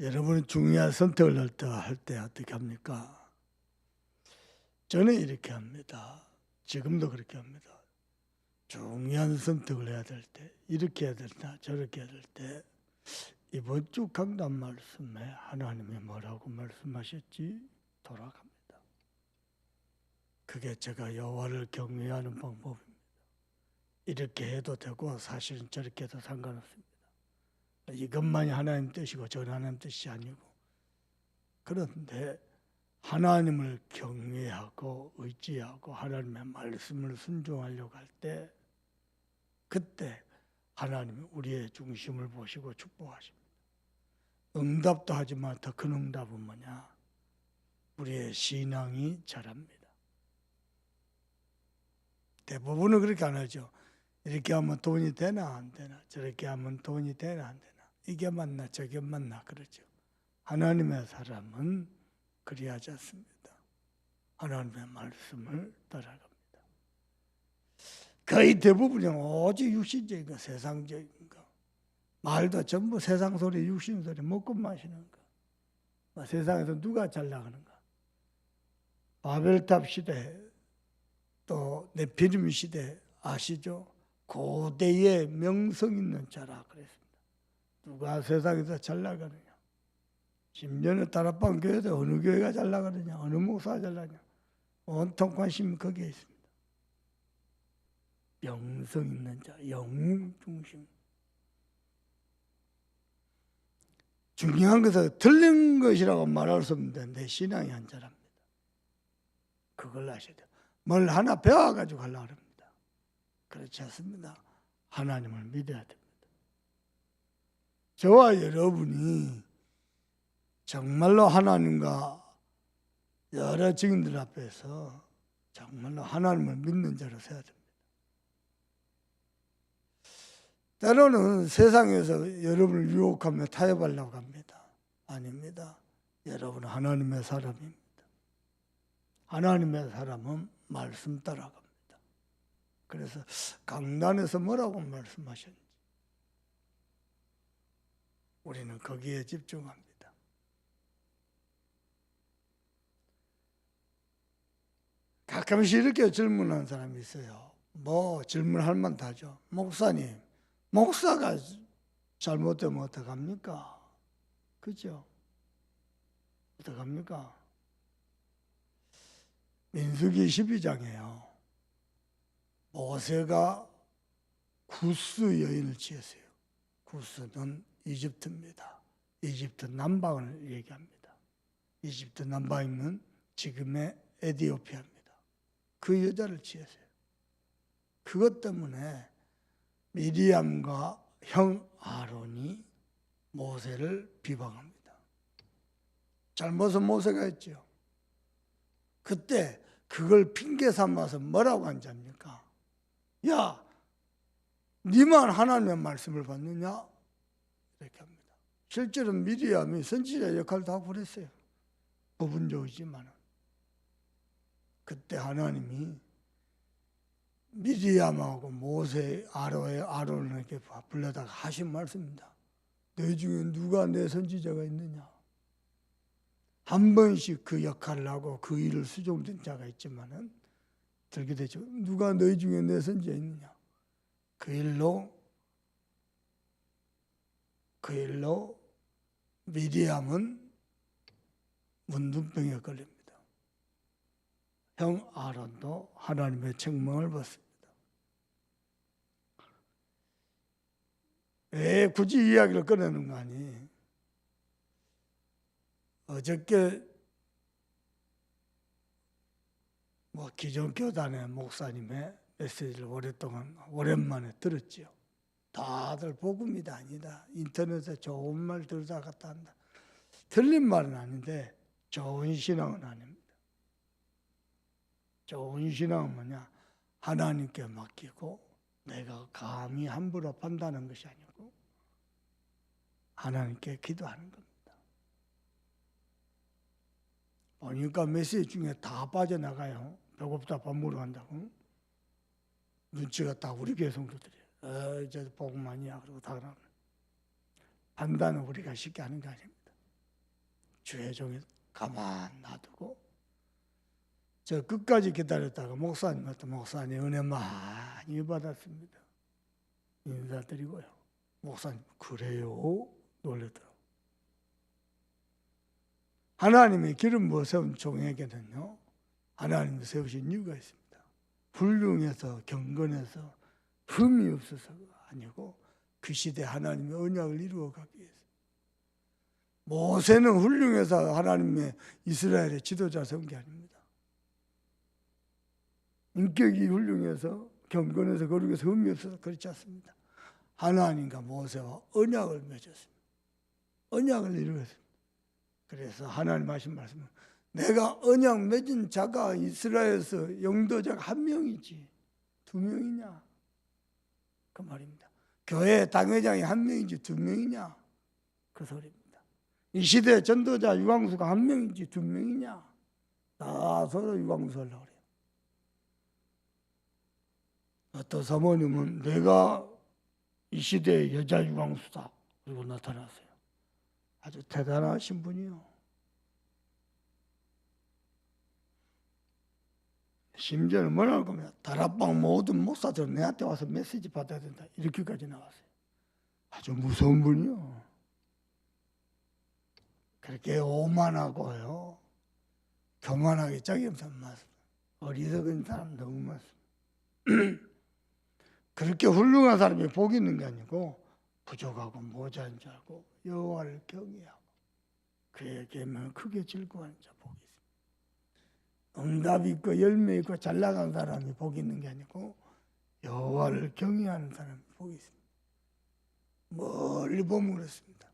여러분이 중요한 선택을 할 때 어떻게 합니까? 저는 이렇게 합니다. 지금도 그렇게 합니다. 중요한 선택을 해야 될 때, 이렇게 해야 된다, 저렇게 해야 될 때, 이번 주 강단 말씀에 하나님이 뭐라고 말씀하셨지? 돌아갑니다. 그게 제가 여호와를 경외하는 방법입니다. 이렇게 해도 되고 사실은 저렇게 해도 상관없습니다. 이것만이 하나님 뜻이고 저는 하나님 뜻이 아니고, 그런데 하나님을 경외하고 의지하고 하나님의 말씀을 순종하려고 할 때, 그때 하나님이 우리의 중심을 보시고 축복하십니다. 응답도 하지만 더 큰 응답은 뭐냐? 우리의 신앙이 자랍니다. 대부분은 그렇게 안 하죠. 이렇게 하면 돈이 되나 안 되나, 저렇게 하면 돈이 되나 안 되나, 이게 맞나 저게 맞나 그러죠. 하나님의 사람은 그리하지 않습니다. 하나님의 말씀을 따라갑니다. 거의 대부분이 오직 육신적인 거, 세상적인 거, 말도 전부 세상 소리, 육신 소리, 먹고 마시는 거, 세상에서 누가 잘 나가는가. 바벨탑 시대, 또 네피림 시대 아시죠? 고대의 명성 있는 자라 그랬습니다. 누가 세상에서 잘 나가느냐? 심지어는 다락방 교회도 어느 교회가 잘 나가느냐, 어느 목사가 잘 나가느냐, 온통 관심이 거기에 있습니다. 명성 있는 자, 영웅 중심. 중요한 것은 틀린 것이라고 말할 수 없는데 내 신앙이 한 자랍니다. 그걸 아셔야 돼요. 뭘 하나 배워가지고 하려고 합니다. 그렇지 않습니다. 하나님을 믿어야 됩니다. 저와 여러분이 정말로 하나님과 여러 증인들 앞에서 정말로 하나님을 믿는 자로 서야 됩니다. 때로는 세상에서 여러분을 유혹하며 타협하려고 합니다. 아닙니다. 여러분은 하나님의 사람입니다. 하나님의 사람은 말씀 따라갑니다. 그래서 강단에서 뭐라고 말씀하셨는지 우리는 거기에 집중합니다. 가끔씩 이렇게 질문하는 사람이 있어요. 뭐 질문할 만도 하죠. 목사님, 목사가 잘못되면 어떡합니까? 그죠? 어떡합니까? 민수기 12장에요. 모세가 구스 여인을 취했어요. 구스는 이집트입니다. 이집트 남방을 얘기합니다. 이집트 남방에 있는 지금의 에티오피아입니다. 그 여자를 취했어요. 그것 때문에 미리암과 형 아론이 모세를 비방합니다. 잘못은 모세가 했죠. 그때 그걸 핑계 삼아서 뭐라고 한지 압니까? 야, 니만 하나님의 말씀을 받느냐? 이렇게 합니다. 실제로 미리암이 선지자 역할도 하고 그랬어요. 부분적이지만 그때 하나님이 미리암하고 모세, 아론에게 불러다가 하신 말씀입니다. 너 중에 누가 내 선지자가 있느냐? 한 번씩 그 역할을 하고 그 일을 수종된 자가 있지만은 들게 되죠. 누가 너희 중에 내 선지자 있느냐? 그 일로 미리암은 문둥병에 걸립니다. 형 아론도 하나님의 책망을 받습니다. 왜 굳이 이야기를 꺼내는 거 아니? 어저께 기존 교단의 목사님의 메시지를 오랜만에 들었지요. 다들 복음이 아니다. 인터넷에 좋은 말 들다 갔다 한다. 틀린 말은 아닌데 좋은 신앙은 아닙니다. 좋은 신앙은 뭐냐? 하나님께 맡기고 내가 감히 함부로 판단하는 것이 아니고 하나님께 기도하는 겁니다. 보니까 메시지 중에 다 빠져나가요. 배고프다 밥 먹으러 간다고. 눈치가 딱 우리 교회 성도들이에요. 이제 복음 아니야. 그러고 다 그러면. 판단은 우리가 쉽게 하는 게 아닙니다. 주의 종이 가만 놔두고 저 끝까지 기다렸다가 목사님한테 목사님 은혜 많이 받았습니다. 인사드리고요. 목사님 그래요? 놀라더라고요. 하나님의 기름 부어 세운 종에게는요, 하나님이 세우신 이유가 있습니다. 훌륭해서 경건해서 흠이 없어서가 아니고 그 시대 하나님의 언약을 이루어가기 위해서. 모세는 훌륭해서 하나님의 이스라엘의 지도자 세운 게 아닙니다. 인격이 훌륭해서 경건해서 거룩해서 흠이 없어서 그렇지 않습니다. 하나님과 모세와 언약을 맺었습니다. 언약을 이루었습니다. 그래서 하나님 하신 말씀은 내가 언약 맺은 자가 이스라엘에서 영도자가 한 명이지 두 명이냐 그 말입니다. 교회 당회장이 한 명이지 두 명이냐 그 소리입니다. 이 시대 전도자 유광수가 한 명이지 두 명이냐 다 서로 유광수 하려고 그래요. 어떤 사모님은 내가 이 시대의 여자 유광수다 그리고 나타났어요. 아주 대단하신 분이요. 심지어는 뭐라고 하면 다락방 모든 목사들은 내한테 와서 메시지 받아야 된다 이렇게까지 나왔어요. 아주 무서운 분이요. 그렇게 오만하고요 교만하게 자기 엄청 많습니다. 어리석은 사람 너무 많습니다. 그렇게 훌륭한 사람이 복이 있는 게 아니고 부족하고 모자란 줄 알고 여호와를 경외하고 그의 계명을 크게 즐거워하는 자 복이 있습니다. 응답이 있고 열매 있고 잘 나간 사람이 복이 있는 게 아니고 여호와를 경외하는 사람이 복이 있습니다. 멀리 보면 그렇습니다.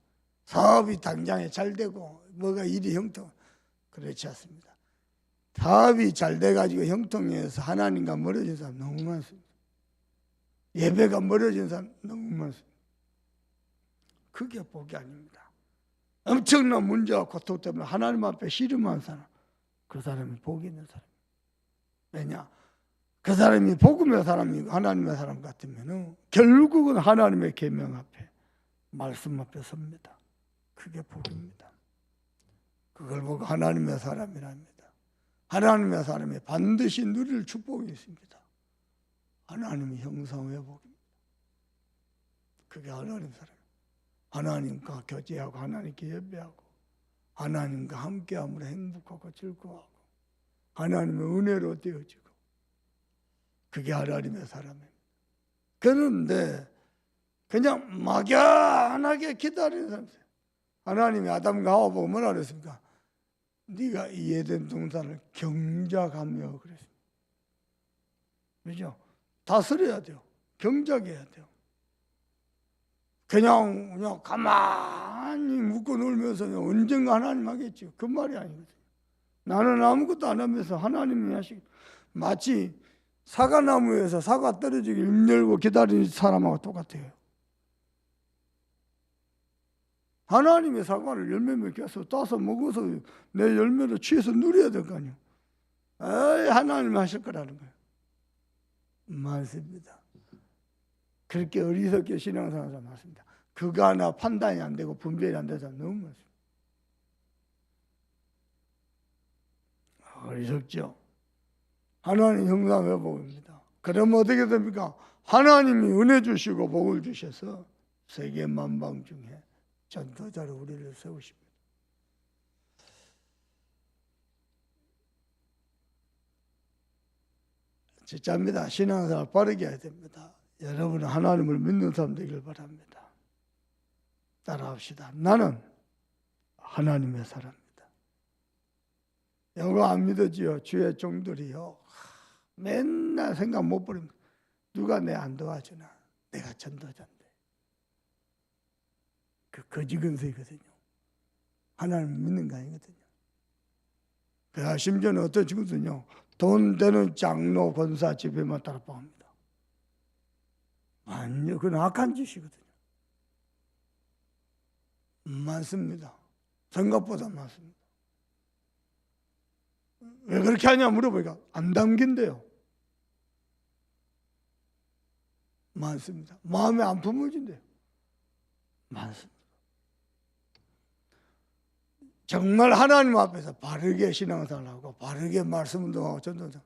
사업이 당장에 잘 되고 뭐가 일이 형통 그렇지 않습니다. 사업이 잘 돼가지고 형통해서 하나님과 멀어진 사람 너무 많습니다. 예배가 멀어진 사람 너무 많습니다. 그게 복이 아닙니다. 엄청난 문제와 고통 때문에 하나님 앞에 씨름한 사람 그 사람이 복이 있는 사람입니다. 왜냐? 그 사람이 복음의 사람이고 하나님의 사람 같으면 결국은 하나님의 계명 앞에 말씀 앞에 섭니다. 그게 복입니다. 그걸 보고 하나님의 사람이랍니다. 하나님의 사람이 반드시 누릴 축복이 있습니다. 하나님의 형상회복입니다. 그게 하나님 사람. 하나님과 교제하고 하나님께 예배하고 하나님과 함께함으로 행복하고 즐거워하고 하나님의 은혜로 되어지고 그게 하나님의 사람입니다. 그런데 그냥 막연하게 기다리는 사람이에요. 하나님이 아담과 하와 보고 뭐라 그랬습니까? 네가 이 에덴 동산을 경작하며 그랬습니다. 그죠? 다스려야 돼요. 경작해야 돼요. 그냥 가만히 묵고 놀면서 언젠가 하나님 하겠죠. 그 말이 아니거든요. 나는 아무것도 안 하면서 하나님이 하시고 마치 사과나무에서 사과 떨어지기 입 열고 기다리는 사람하고 똑같아요. 하나님의 사과를 열매 맺게 해서 따서 먹어서 내 열매를 취해서 누려야 될 거 아니에요. 에이, 하나님이 하실 거라는 거예요. 맞습니다. 그렇게 어리석게 신앙생활 하지 않습니다. 그거 하나 판단이 안 되고 분별이 안 돼서 너무 많습니다. 어리석죠. 하나님 형상회복입니다. 그러면 어떻게 됩니까? 하나님이 은혜 주시고 복을 주셔서 세계 만방 중에 전도자로 우리를 세우십니다. 진짜입니다. 신앙생활 빠르게 해야 됩니다. 여러분은 하나님을 믿는 사람 되길 바랍니다. 따라합시다. 나는 하나님의 사람입니다. 이거 안 믿어지요? 주의 종들이요. 맨날 생각 못 버립니다. 누가 내 안 도와주나? 내가 전도자인데. 그 거지근세거든요. 하나님 믿는 거 아니거든요. 그래야 심지어는 어떤 친구들은요. 돈 되는 장로 권사 집에만 따라합니다. 아니요. 그건 악한 짓이거든요. 많습니다. 생각보다 많습니다. 왜 그렇게 하냐 물어보니까 안 담긴대요. 많습니다. 마음에 안 품어진대요. 많습니다. 정말 하나님 앞에서 바르게 신앙생활하고 바르게 말씀 운동하고 전도하고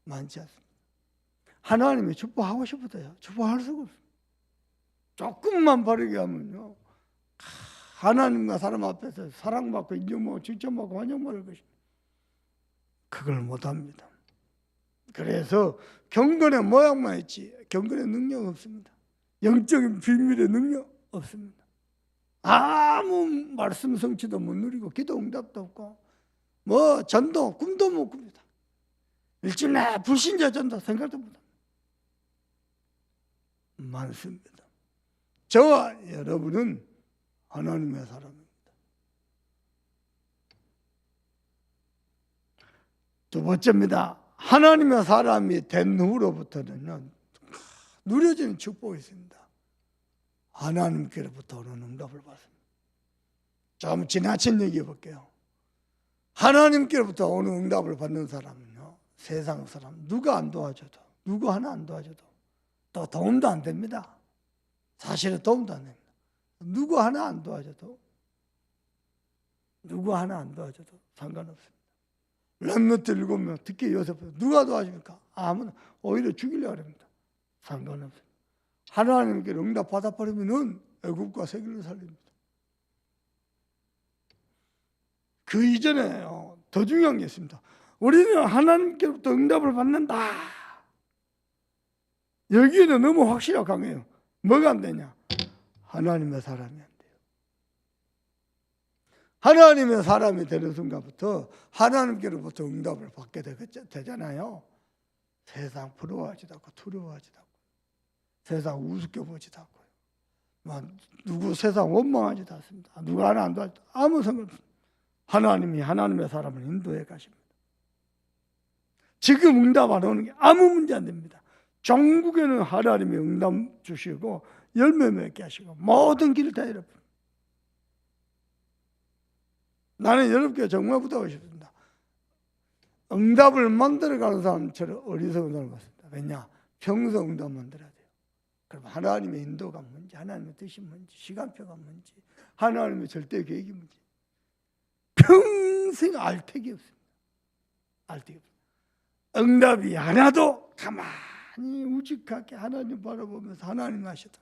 많지 않습니다. 하나님이 축복하고 싶어도요, 축복할 수가 없어요. 조금만 바르게 하면요, 하나님과 사람 앞에서 사랑받고 인정받고 칭찬받고 환영받을 것입니다. 그걸 못합니다. 그래서 경건의 모양만 있지 경건의 능력 없습니다. 영적인 비밀의 능력 없습니다. 아무 말씀 성취도 못 누리고 기도 응답도 없고 뭐 전도 꿈도 못 꿉니다. 일주일 내 불신자 전도 생각도 못합니다. 많습니다. 저와 여러분은 하나님의 사람입니다. 두 번째입니다. 하나님의 사람이 된 후로부터는 누려지는 축복이 있습니다. 하나님께로부터 오는 응답을 받습니다. 좀 지나친 얘기해 볼게요. 하나님께로부터 오는 응답을 받는 사람은요, 세상 사람 누가 안 도와줘도, 누구 하나 안 도와줘도, 또 도움도 안 됩니다. 사실은 도움도 안 됩니다. 누구 하나 안 도와줘도 상관없습니다. 렘넌트 7명, 특히 6명 누가 도와줍니까? 아무나. 오히려 죽이려고 합니다. 상관없습니다. 하나님께 응답 받아버리면은 애국과 세계를 살립니다. 그 이전에 더 중요한 게 있습니다. 우리는 하나님께로부터 응답을 받는다. 여기에는 너무 확실하고 강해요. 뭐가 안 되냐? 하나님의 사람이 안 돼요. 하나님의 사람이 되는 순간부터 하나님께로부터 응답을 받게 되잖아요. 세상 부러워하지도 않고 두려워하지도 않고 세상 우습게 보지도 않고요. 누구 세상 원망하지도 않습니다. 누가 하나 안 도와도 아무 상관없습니다. 하나님이 하나님의 사람을 인도해 가십니다. 지금 응답 안 오는 게 아무 문제 안 됩니다. 전국에는 하나님이 응답 주시고 열매 맺게 하시고 모든 길을 다 열어줍니다. 나는 여러분께 정말 부탁하고 싶습니다. 응답을 만들어가는 사람처럼 어리석은 사람 같습니다. 왜냐? 평소 응답 만들어야 돼요. 그럼 하나님의 인도가 뭔지, 하나님의 뜻이 뭔지, 시간표가 뭔지, 하나님의 절대 계획이 뭔지 평생 알 택이 없습니다. 알 택이 없습니다. 응답이 하나도 가만히 우직하게 하나님 바라보면서 하나님 하셔도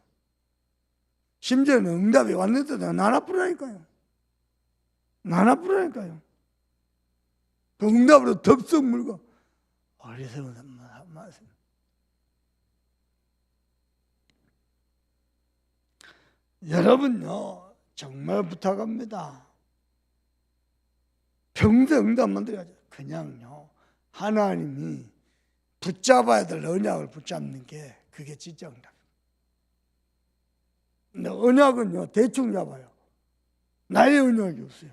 심지어는 응답이 왔는데도 나나쁘라니까요. 나나쁘라니까요. 그 응답으로 덥석 물고 어리석은 말씀. 여러분요, 정말 부탁합니다. 평생 응답 만들어야죠. 그냥요, 하나님이 붙잡아야 될 언약을 붙잡는 게 그게 진짜 응답입니다. 근데 언약은요, 대충 잡아요. 나의 언약이 없어요.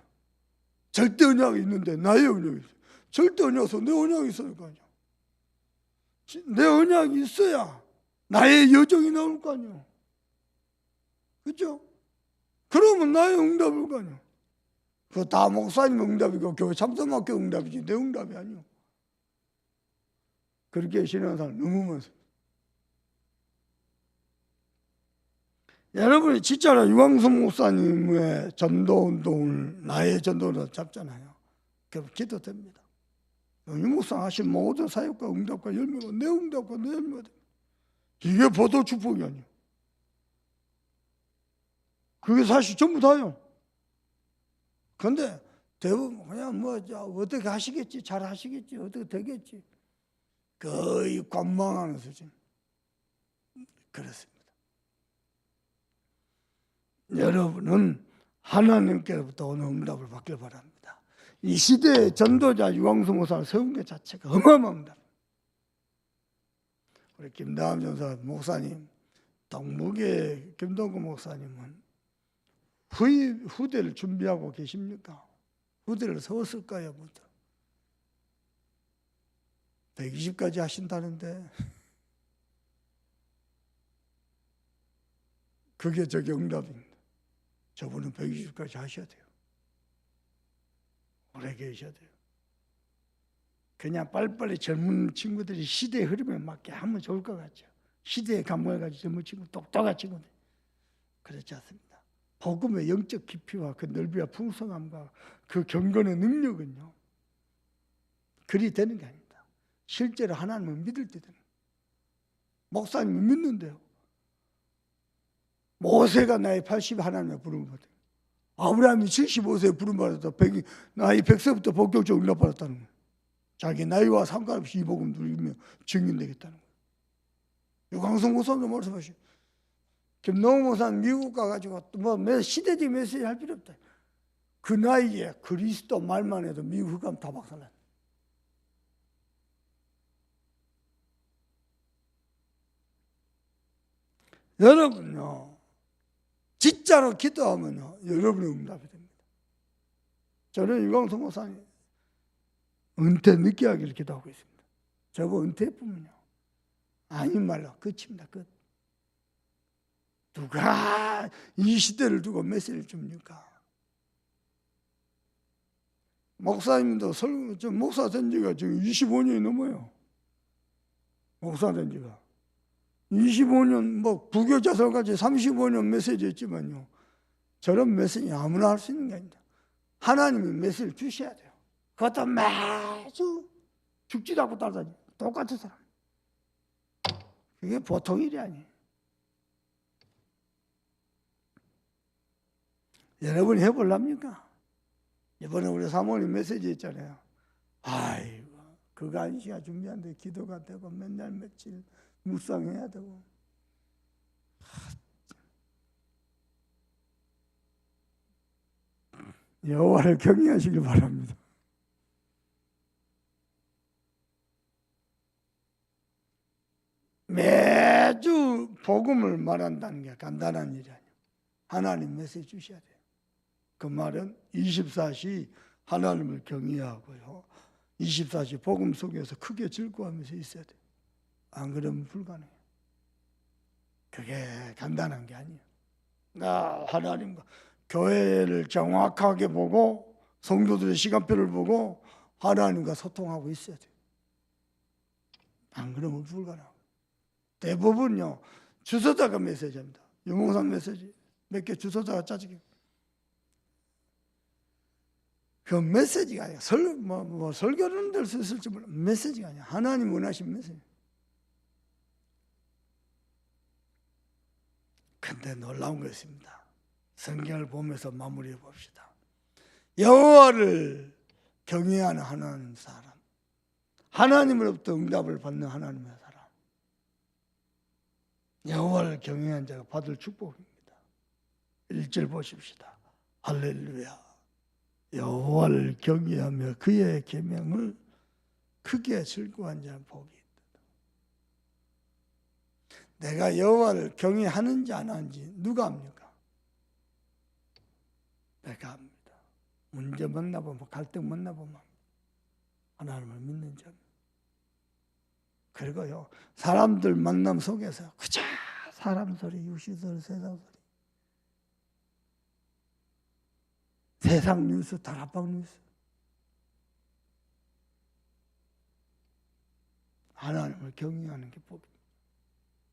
절대 언약이 있는데 나의 언약이 있어요. 절대 언약이 없어. 내 언약이 있어야 거 아니야. 내 언약이 있어야 나의 여정이 나올 거 아니야. 그렇죠? 그러면 나의 응답일 거 아니야. 그거 다 목사님 응답이고 교회 참석학교 응답이지 내 응답이 아니야. 그렇게 신앙하는 사람 너무 많습니다. 여러분이 진짜로 유광수 목사님의 전도운동을 나의 전도로 잡잖아요. 그럼 기도됩니다. 유 목사 하신 모든 사역과 응답과 열매가 내 응답과 내 열매가 됩니다. 이게 보도 축복이 아니에요. 그게 사실 전부 다요. 그런데 대부분 그냥 뭐 어떻게 하시겠지, 잘 하시겠지, 어떻게 되겠지. 거의 관망하는 수준. 그렇습니다. 여러분은 하나님께로부터 오는 응답을 받길 바랍니다. 이 시대의 전도자 유광수 목사를 세운 것 자체가 어마어마합니다. 우리 김다함 전사 목사님, 동북의 김동구 목사님은 후대를 준비하고 계십니까? 후대를 세웠을까요? 120까지 하신다는데 그게 저게 응답입니다. 저분은 120까지 하셔야 돼요. 오래 계셔야 돼요. 그냥 빨리빨리 젊은 친구들이 시대의 흐름에 맞게 하면 좋을 것 같죠. 시대에 감동해가지고 젊은 친구, 똑똑한 친구들. 그렇지 않습니다. 복음의 영적 깊이와 그 넓이와 풍성함과 그 경건의 능력은요, 그리 되는 게 아닙니다. 실제로 하나님을 믿을 때 되는 거예요. 목사님을 믿는데요, 모세가 나이 80 하나님의 부름을 받아요. 아브라함이 75세에 부름받았다. 나이 100세부터 본격적으로 응답받았다는 거예요. 자기 나이와 상관없이 이 복음 누리며 증인되겠다는 거예요. 유광성 목사님도 말씀하시고, 김동호 목사는 미국 가가지고 뭐 시대적 메시지 할 필요 없다. 그 나이에 그리스도 말만 해도 미국 흑암 다 박살났다. 여러분요, 진짜로 기도하면요, 여러분의 응답이 됩니다. 저는 유광성 목사님 은퇴 늦게 하기를 기도하고 있습니다. 저거 은퇴뿐이요, 아닌 말로 끝입니다. 끝. 누가 이 시대를 두고 메시지를 줍니까? 목사님도 목사 된 지가 지금 25년이 넘어요. 목사 된 지가 25년, 뭐 부교자설까지 35년 메시지 했지만요, 저런 메시지 아무나 할 수 있는 게 아닙니다. 하나님이 메시지를 주셔야 돼요. 그것도 매주 죽지도 않고 따라다니고 똑같은 사람. 그게 보통 일이 아니에요. 여러분이 해볼랍니까? 이번에 우리 사모님 메시지 했잖아요. 아이고, 그거 한 시간 준비하는데 기도가 되고 맨날 며칠 묵상해야 되고. 여호와를 경외하시길 바랍니다. 매주 복음을 말한다는 게 간단한 일이 아니에요. 하나님 메시지 주셔야 돼요. 그 말은 24시 하나님을 경외하고요, 24시 복음 속에서 크게 즐거워하면서 있어야 돼요. 안 그러면 불가능해요. 그게 간단한 게 아니에요. 나 하나님과 교회를 정확하게 보고 성도들의 시간표를 보고 하나님과 소통하고 있어야 돼요. 안 그러면 불가능해요. 대부분요, 주소자가 메시지입니다. 유목상 메시지 몇 개 주소자가 짜지게. 그 메시지가 아니야. 설교는 될 수 있을지 몰라. 메시지가 아니야. 하나님 원하신 메시지. 근데 놀라운 것입니다. 성경을 보면서 마무리해 봅시다. 여호와를 경외하는 하나님 사람, 하나님으로부터 응답을 받는 하나님의 사람, 여호와를 경외한 자가 받을 축복입니다. 1절 보십시다. 할렐루야. 여호와를 경외하며 그의 계명을 크게 즐거워한 자는 복이 있다. 내가 여호와를 경외하는지 안 하는지 누가 압니까? 내가 압니다. 문제 만나보면, 갈등 만나보면 하나님을 믿는 자입니다. 그리고요, 사람들 만남 속에서 그저 사람 소리, 육신 소리, 세상 소리, 세상 뉴스, 다락방 뉴스, 하나님을 경외하는 게 복입니다.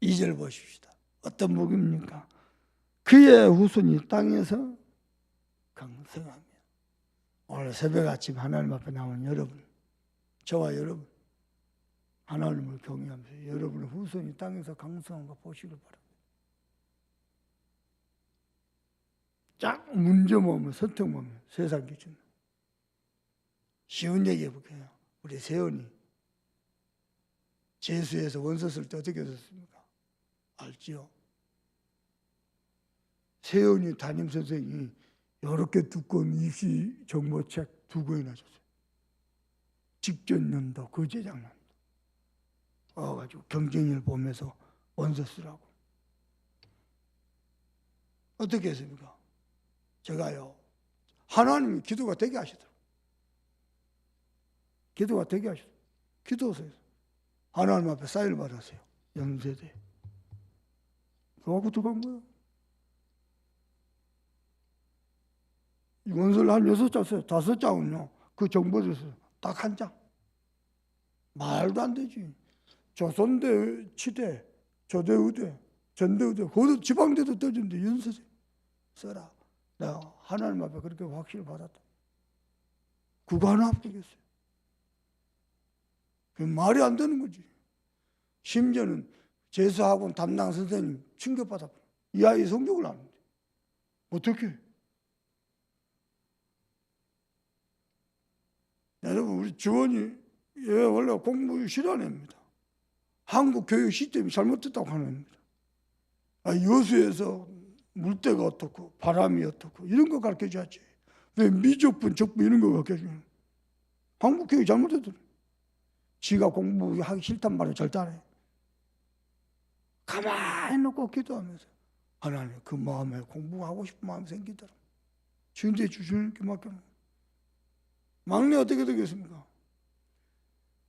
2절 보십시다. 어떤 복입니까? 그의 후손이 땅에서 강성하며. 오늘 새벽 아침 하나님 앞에 나온 여러분, 저와 여러분, 하나님을 경외하면서 여러분의 후손이 땅에서 강성한 거 보시길 바랍니다. 쫙 문제 모으면, 선택 모으면 세상 기준. 쉬운 얘기 해볼게요. 우리 세연이 재수해서 원서 쓸 때 어떻게 썼습니까? 알지요? 세연이 담임선생님이 이렇게 두꺼운 입시 정보책 2권이나 줬어요. 직전 연도, 거제장년도 와가지고 경쟁률 보면서 원서 쓰라고. 어떻게 했습니까? 제가요, 하나님이 기도가 되게 하시더라고요. 기도가 되게 하시더라고요. 기도하세요. 하나님 앞에 사인을 받았어요. 연세대. 그거 들어간 거예요. 이 원서를 한 6장 써요. 5장은요, 그 정보를 써요. 딱 1장. 말도 안 되지. 조선대, 치대, 조대, 의대, 전대, 의대, 거기도 지방대도 떠주는데 연서대 써라. 내가 하나님 앞에 그렇게 확신을 받았다. 그거 하나 합격했어요. 그 말이 안 되는 거지. 심지어는 재수학원 담당 선생님 충격받아. 이 아이 성적을 아는데 어떻게? 여러분, 우리 주원이 얘 원래 공부 싫어하는 애입니다. 한국 교육 시스템이 잘못됐다고 하는 애입니다. 여수에서 물때가 어떻고 바람이 어떻고 이런 거 가르쳐줘야지. 왜 미적분, 적분 이런 거 가르쳐주는? 한국 교육이 잘못됐더라. 지가 공부하기 싫단 말을 절대 안 해. 가만히 놓고 기도하면서 하나님 그 마음에 공부하고 싶은 마음이 생기더라. 주인들이 주님께 맡겨놓은. 막내 어떻게 되겠습니까?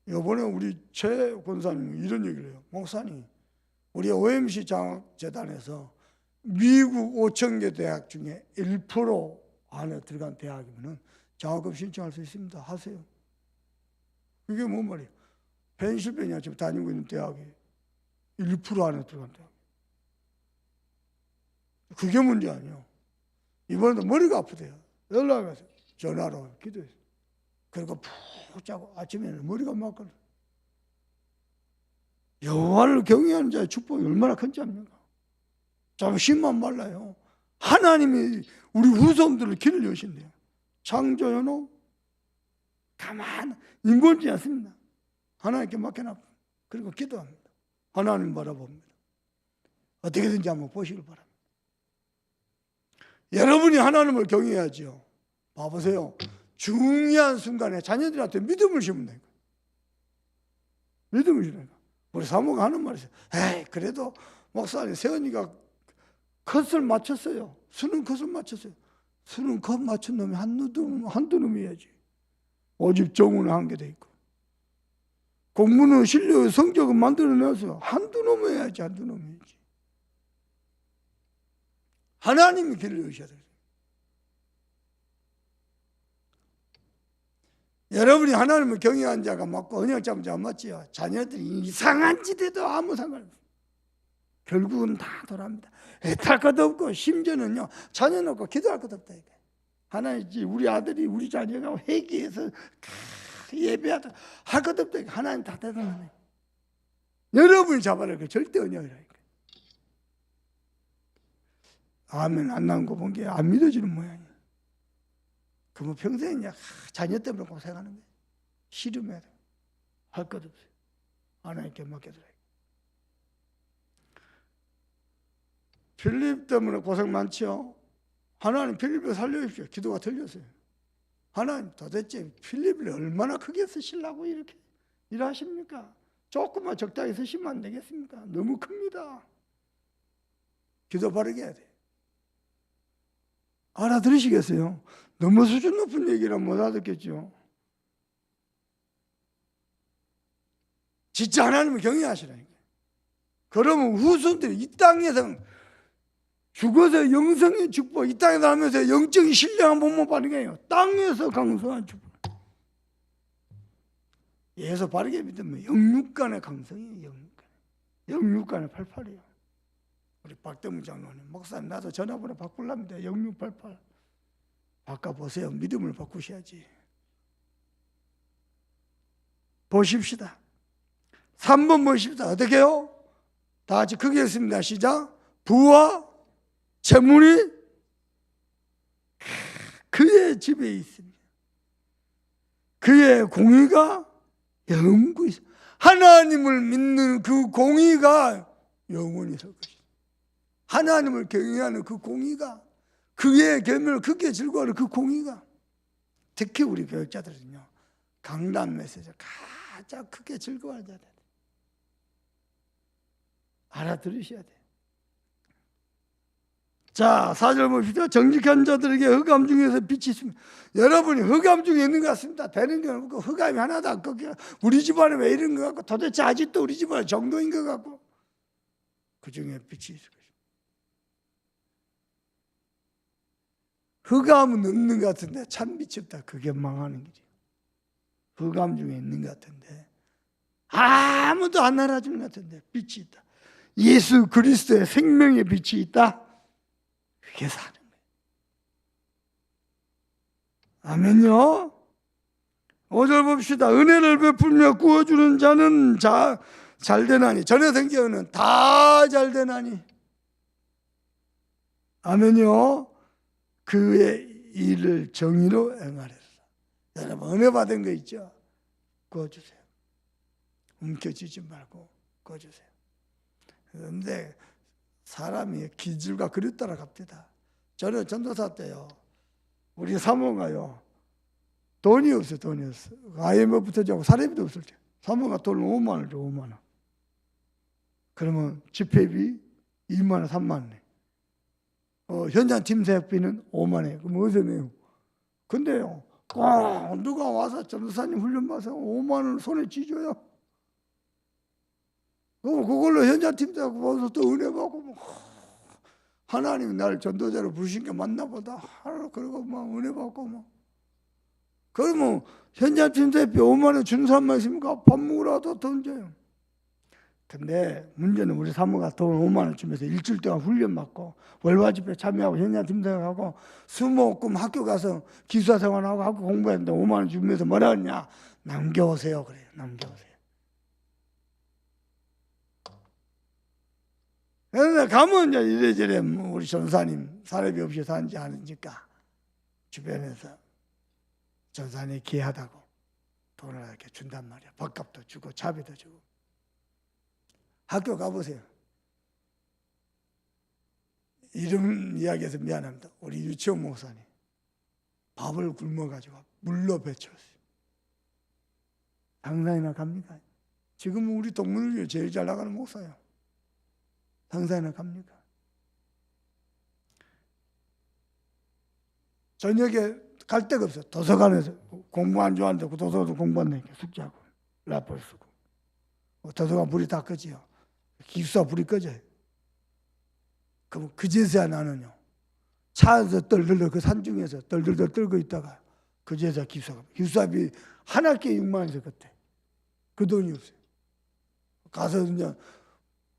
이번에 우리 최 권사님이 이런 얘기를 해요. 목사님, 우리 OMC 장학재단에서 미국 5,000개 대학 중에 1% 안에 들어간 대학이면 장학금 신청할 수 있습니다. 하세요. 그게 뭔 말이에요? 펜실베니아 지금 다니고 있는 대학이 1% 안에 들어간 대학. 그게 문제 아니에요. 이번에도 머리가 아프대요. 연락해서 전화로 기도했어요. 그리고 푹 자고 아침에는 머리가 막걸려. 여호와를 경외하는 자의 축복이 얼마나 큰지 압니까? 잠시만 말라요. 하나님이 우리 후손들을 길을 여신대요. 창조해놓고 가만 인권지 않습니다. 하나님께 맡겨놨고 그리고 기도합니다. 하나님 바라봅니다. 어떻게든지 한번 보시길 바랍니다. 여러분이 하나님을 경외해야죠. 봐보세요. 중요한 순간에 자녀들한테 믿음을 심으면 돼요. 믿음을 심어요. 우리 사모가 하는 말이 있어요. 에이, 그래도 목사님 세연이가 컷을 맞췄어요. 수능 컷을 맞췄어요. 수능 컷 맞춘 놈이 한두 놈이야지. 오직 정우는 한 개 돼 있고. 공부는 실력, 성적은 만들어내서 한두 놈 해야지, 한두 놈 해야지. 하나님이 길을 여셔야 돼요. 여러분이 하나님을 경외한 자가 맞고 언약 잡은 자가 맞지요. 자녀들이 이상한 짓 해도 아무 상관없어요. 결국은 다 돌아옵니다. 애탈 것도 없고 심지어는요 자녀 놓고 기도할 것도 없다. 하나님 우리 아들이 우리 자녀가 회개해서 예배하다 할 것도 없다. 하나님 다 대단하네. 여러분이 잡아야 할 절대 언약이라니까. 아멘 안 나온 거 본 게 안 믿어지는 모양이야. 그러면 평생 그냥 자녀 때문에 고생하는 거예요. 싫으면 할 것 없어요. 하나님께 맡겨드려요. 필립 때문에 고생 많죠. 하나님 필립을 살려주십시오. 기도가 들렸어요. 하나님 도대체 필립을 얼마나 크게 쓰시려고 이렇게 일하십니까? 조금만 적당히 쓰시면 안 되겠습니까? 너무 큽니다. 기도 바르게 해야 돼요. 알아들으시겠어요? 너무 수준 높은 얘기는 못 알아듣겠죠. 진짜 하나님을 경외하시라니까. 그러면 후손들이 이 땅에서 죽어서 영성의 축복, 이 땅에 살면서 영적인 신령한 몸을 받는 거예요. 땅에서 강성한 축복. 예수 바르게 믿으면 영육간의 강성이에요. 영육간의 88이에요. 우리 박대문 장로님, 목사님 나도 전화번호 바꾸랍니다. 0688 바꿔보세요. 믿음을 바꾸셔야지. 보십시다. 3번 보십시다. 어떻게 해요? 다 같이 크게 했습니다. 시작. 부와 재물이 그의 집에 있습니다. 그의 공의가 영구히 하나님을 믿는 그 공의가 영원히 설 것이다. 하나님을 경외하는 그 공의가 그의 계명을 크게 즐거워하는 그 공의가 특히 우리 교육자들은요 강단 메시지 가장 크게 즐거워하는 자들 알아들으셔야 돼요. 자 4절 봅시다. 정직한 자들에게 흑암 중에서 빛이 있습니다. 여러분이 흑암 중에 있는 것 같습니다. 되는 게 없고 흑암이 하나도 안 꺾여. 우리 집안에 왜 이런 것 같고 도대체 아직도 우리 집안에 정도인 것 같고 그 중에 빛이 있을 것입니다. 흑암은 없는 것 같은데 참 빛이 없다. 그게 망하는 길이에요. 흑암 중에 있는 것 같은데 아무도 안 알아주는 것 같은데 빛이 있다. 예수 그리스도의 생명의 빛이 있다. 그게 사는 거예요. 아멘요. 5절 봅시다. 은혜를 베풀며 구워주는 자는 잘되나니. 전에 성경은 다 잘되나니. 아멘요. 그의 일을 정의로 행하리라. 여러분 은혜 받은 거 있죠? 구워주세요. 움켜쥐지 말고 구워주세요. 그런데 사람이 기질과 그릇 따라 갑니다. 저는 전도사 때요, 우리 사모가요, 돈이 없어요. 돈이 없어. IMF부터 자고 사례비도 없을 때 사모가 돈 5만 원 줘. 5만 원. 그러면 집회비 2만 원, 3만 원. 현장 팀사역비는 5만 원. 그럼 어디서 내요? 근데요, 누가 와서 전도사님 훈련 받아서 5만 원을 손에 쥐줘요. 그걸로 현장 팀사역 받아서 또 은혜 받고, 하나님이 나를 전도자로 부르신 게 맞나 보다. 그러고 막 은혜 받고 막. 그러면 현장 팀사역비 5만 원 준 사람만 있습니까? 밥 먹으라도 던져요. 근데 문제는 우리 사모가 돈 5만 원 주면서 일주일 동안 훈련 받고 월화 집회 참여하고 현장 팀장하고 수목금 학교 가서 기숙사 생활하고 학교 공부했는데 5만 원 주면서 뭐라 하냐? 남겨오세요. 그래요. 남겨오세요. 그런데 가면 이제 이래저래 우리 전사님 사례비 없이 사는지 아는지까 주변에서 전사님이 귀하다고 돈을 이렇게 준단 말이야. 밥값도 주고 차비도 주고. 학교 가보세요. 이름 이야기해서 미안합니다. 우리 유치원 목사님 밥을 굶어가지고 물로 배쳤어요. 상상이나 갑니까? 지금은 우리 동문을 제일 잘 나가는 목사예요. 상상이나 갑니까? 저녁에 갈 데가 없어요. 도서관에서 공부 안 좋아하는데 그 도서관에서 공부한다니까. 숙제하고 라포를 쓰고. 도서관 불이 다 꺼지요. 기숙사 불이 꺼져요. 그럼 그제서야 나는요, 차에서 떨들들 그 산중에서 떨들들 떨고 있다가 그제서야 기숙사비 한 학기에 6만 원에서 그때 그 돈이 없어요. 가서 이제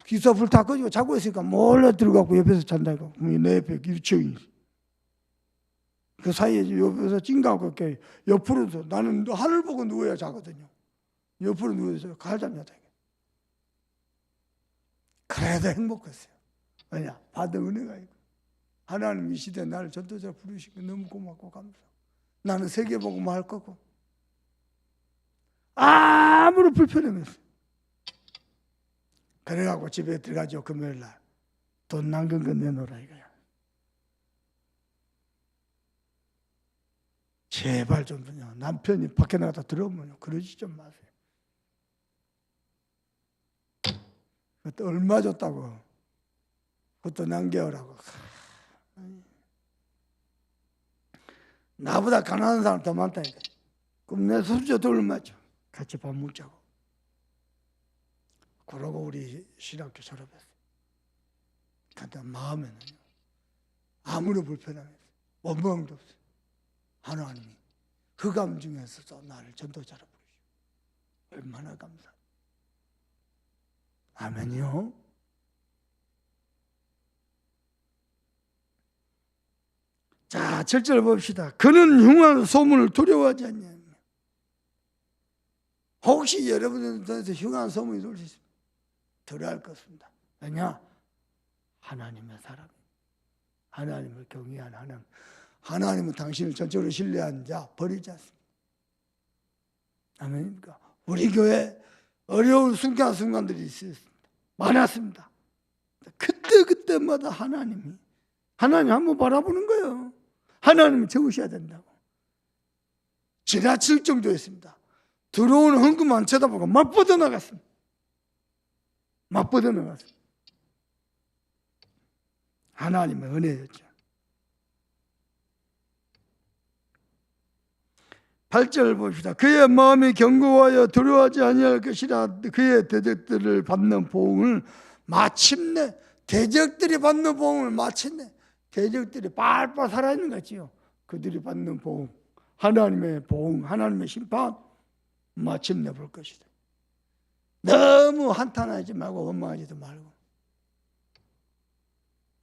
기숙사 불 다 꺼지고 자고 있으니까 몰래 들어가고 옆에서 잔다고. 내 옆에 유치원이 그 사이에 옆에서 찡가고 이렇게 옆으로서 나는 하늘 보고 누워야 자거든요. 옆으로 누워서 가을 잠자다. 그래도 행복했어요. 왜냐? 받은 은혜가 있고 하나님 이 시대에 나를 전도자 부르신 게 너무 고맙고 감사하고 나는 세계복음을 할 거고 아무런 불편함이 없어요. 그래갖고 집에 들어가죠. 금요일날 돈 남긴 거 내놓으라 이거야. 제발 좀 남편이 밖에 나가다 들어오면 그러지 좀 마세요. 그것도 얼마 줬다고 그것도 남겨오라고. 나보다 가난한 사람 더 많다니까. 그럼 내 수저도 얼마죠? 같이 밥 먹자고. 그러고 우리 신학교 졸업했어요. 근데 마음에는요, 아무런 불편함이 없어요. 원망도 없어요. 하나님이 흑암 중에서도 나를 전도자로 부르시고 얼마나 감사해요. 아멘이요. 자, 7절 봅시다. 그는 흉한 소문을 두려워하지 않냐. 혹시 여러분들한테 흉한 소문이 돌 수 있습니다. 두려워할 것 없습니다. 왜냐? 하나님의 사람, 하나님을 경외한 하나님, 하나님은 당신을 전적으로 신뢰한 자 버리지 않습니다. 아멘입니까? 우리 교회 어려운 순간순간들이 있었습니다. 많았습니다. 그때마다 하나님 한번 바라보는 거예요. 하나님을 적으셔야 된다고. 지나칠 정도였습니다. 들어오는 헌금만 쳐다보고 막 뻗어나갔습니다. 막 뻗어나갔습니다. 하나님의 은혜였죠. 8절 봅시다. 그의 마음이 견고하여 두려워하지 아니할 것이라. 그의 대적들을 받는 보응을 마침내, 대적들이 받는 보응을 마침내, 대적들이 빨빨 살아있는 거지요. 그들이 받는 보응, 하나님의 보응, 하나님의 심판 마침내 볼 것이다. 너무 한탄하지 말고 원망하지도 말고.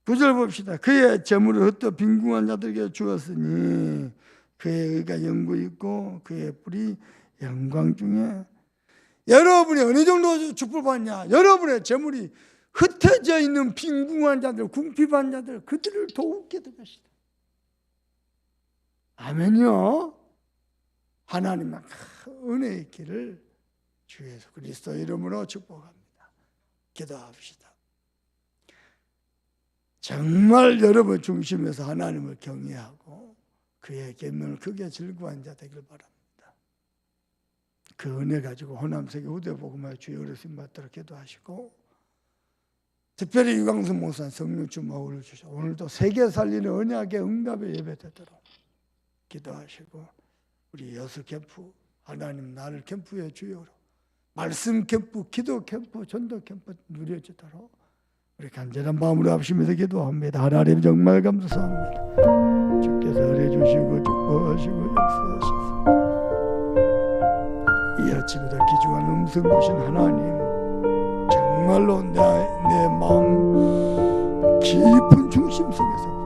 9절 봅시다. 그의 재물을 흩어 빈궁한 자들에게 주었으니 그의 의가 영구 있고 그의 뿔이 영광 중에 여러분이 어느 정도 축복받냐? 여러분의 재물이 흩어져 있는 빈궁한 자들, 궁핍한 자들, 그들을 도우게 될 것이다. 아멘이요. 하나님의 은혜의 길을 주 예수 그리스도 이름으로 축복합니다. 기도합시다. 정말 여러분 중심에서 하나님을 경외하고 그의 계명을 크게 즐거워한 자 되길 바랍니다. 그 은혜 가지고 호남세계 후대복음화 주의 어르신 받도록 기도하시고, 특별히 유광수 목사 성령 충만을 주셔 오늘도 세계 살리는 언약의 응답의 예배되도록 기도하시고, 우리 여수 캠프 하나님 나를 캠프의 주요로 말씀 캠프, 기도 캠프, 전도 캠프 누려지도록 우리 간절한 마음으로 합심해서 기도합니다. 하나님 정말 감사합니다. 주께서 은혜 주시고 축복하시고 역사하셔서 이 아침에도 귀중한 음성 주신 하나님, 정말로 내 마음 깊은 중심 속에서